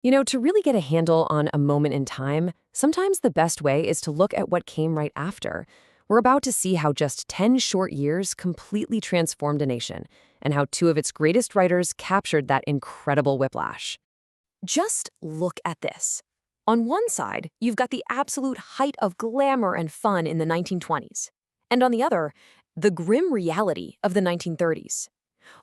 To really get a handle on a moment in time, sometimes the best way is to look at what came right after. We're about to see how just 10 short years completely transformed a nation, and how two of its greatest writers captured that incredible whiplash. Just look at this. On one side, you've got the absolute height of glamour and fun in the 1920s. And on the other, the grim reality of the 1930s.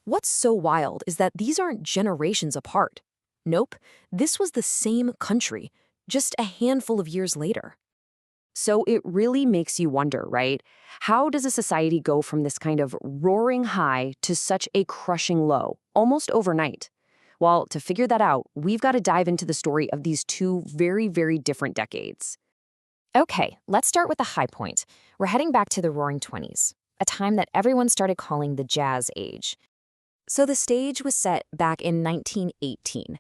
What's so wild is that these aren't generations apart. Nope, this was the same country, just a handful of years later. So it really makes you wonder, right? How does a society go from this kind of roaring high to such a crushing low, almost overnight? Well, to figure that out, we've got to dive into the story of these two very, very different decades. Okay, let's start with the high point. We're heading back to the Roaring Twenties, a time that everyone started calling the Jazz Age. So the stage was set back in 1918.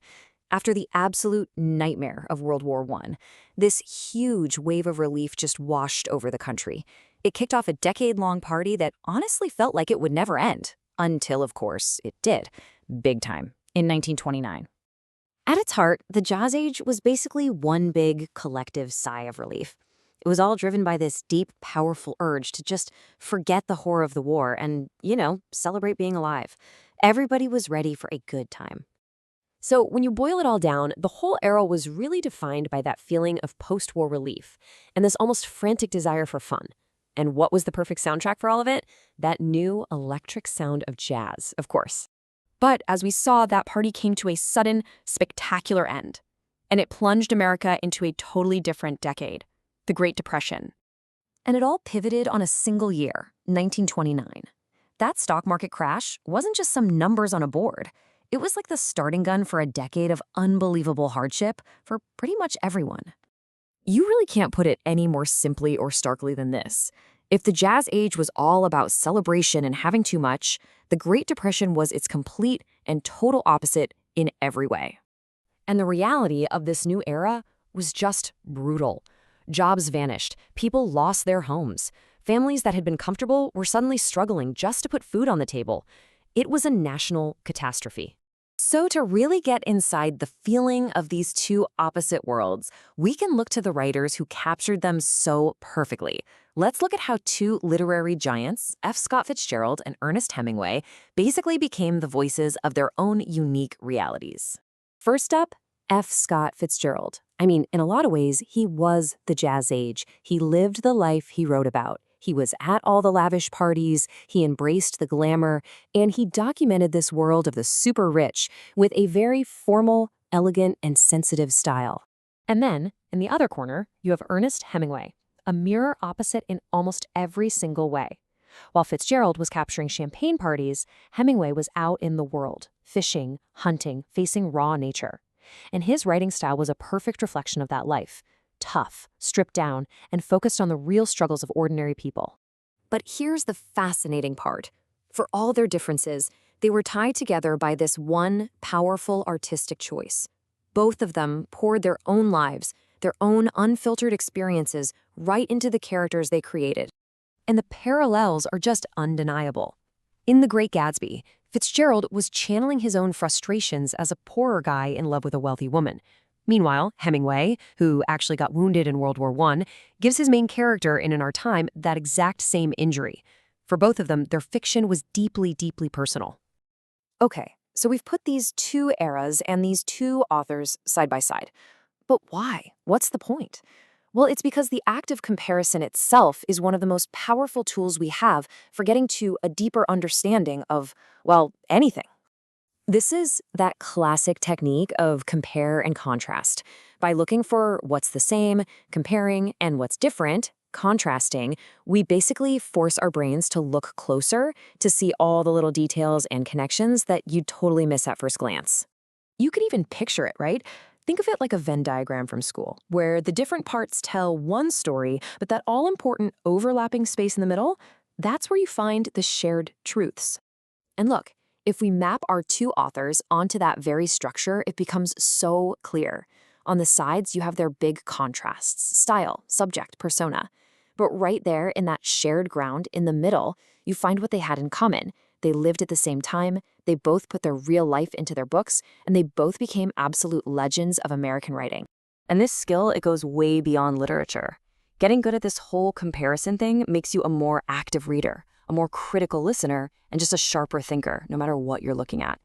After the absolute nightmare of World War I, this huge wave of relief just washed over the country. It kicked off a decade-long party that honestly felt like it would never end. Until, of course, it did. Big time. In 1929. At its heart, the Jazz Age was basically one big collective sigh of relief. It was all driven by this deep, powerful urge to just forget the horror of the war and, celebrate being alive. Everybody was ready for a good time. So when you boil it all down, the whole era was really defined by that feeling of post-war relief and this almost frantic desire for fun. And what was the perfect soundtrack for all of it? That new electric sound of jazz, of course. But as we saw, that party came to a sudden, spectacular end. And it plunged America into a totally different decade, the Great Depression. And it all pivoted on a single year, 1929. That stock market crash wasn't just some numbers on a board. It was like the starting gun for a decade of unbelievable hardship for pretty much everyone. You really can't put it any more simply or starkly than this. If the Jazz Age was all about celebration and having too much, the Great Depression was its complete and total opposite in every way. And the reality of this new era was just brutal. Jobs vanished, people lost their homes. Families that had been comfortable were suddenly struggling just to put food on the table. It was a national catastrophe. So to really get inside the feeling of these two opposite worlds, we can look to the writers who captured them so perfectly. Let's look at how two literary giants, F. Scott Fitzgerald and Ernest Hemingway, basically became the voices of their own unique realities. First up, F. Scott Fitzgerald. In a lot of ways, he was the Jazz Age. He lived the life he wrote about. He was at all the lavish parties, he embraced the glamour, and he documented this world of the super rich with a very formal, elegant, and sensitive style. And then, in the other corner, you have Ernest Hemingway, a mirror opposite in almost every single way. While Fitzgerald was capturing champagne parties, Hemingway was out in the world, fishing, hunting, facing raw nature. And his writing style was a perfect reflection of that life. Tough, stripped down, and focused on the real struggles of ordinary people. But here's the fascinating part. For all their differences, they were tied together by this one powerful artistic choice. Both of them poured their own lives, their own unfiltered experiences right into the characters they created. And the parallels are just undeniable. In The Great Gatsby, Fitzgerald was channeling his own frustrations as a poorer guy in love with a wealthy woman. Meanwhile, Hemingway, who actually got wounded in World War I, gives his main character in Our Time that exact same injury. For both of them, their fiction was deeply, deeply personal. Okay, so we've put these two eras and these two authors side by side. But why? What's the point? Well, it's because the act of comparison itself is one of the most powerful tools we have for getting to a deeper understanding of, anything. This is that classic technique of compare and contrast. By looking for what's the same, comparing, and what's different, contrasting, we basically force our brains to look closer to see all the little details and connections that you'd totally miss at first glance. You could even picture it, right? Think of it like a Venn diagram from school, where the different parts tell one story, but that all-important overlapping space in the middle, that's where you find the shared truths. And look, if we map our two authors onto that very structure, it becomes so clear. On the sides, you have their big contrasts, style, subject, persona. But right there in that shared ground in the middle, you find what they had in common, They lived at the same time, they both put their real life into their books, and they both became absolute legends of American writing. And this skill, it goes way beyond literature. Getting good at this whole comparison thing makes you a more active reader, a more critical listener, and just a sharper thinker, no matter what you're looking at.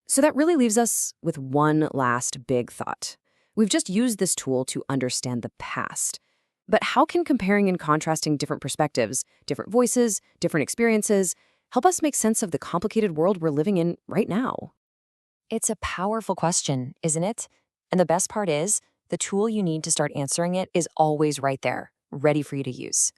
So that really leaves us with one last big thought. We've just used this tool to understand the past. But how can comparing and contrasting different perspectives, different voices, different experiences, help us make sense of the complicated world we're living in right now? It's a powerful question, isn't it? And the best part is, the tool you need to start answering it is always right there, ready for you to use.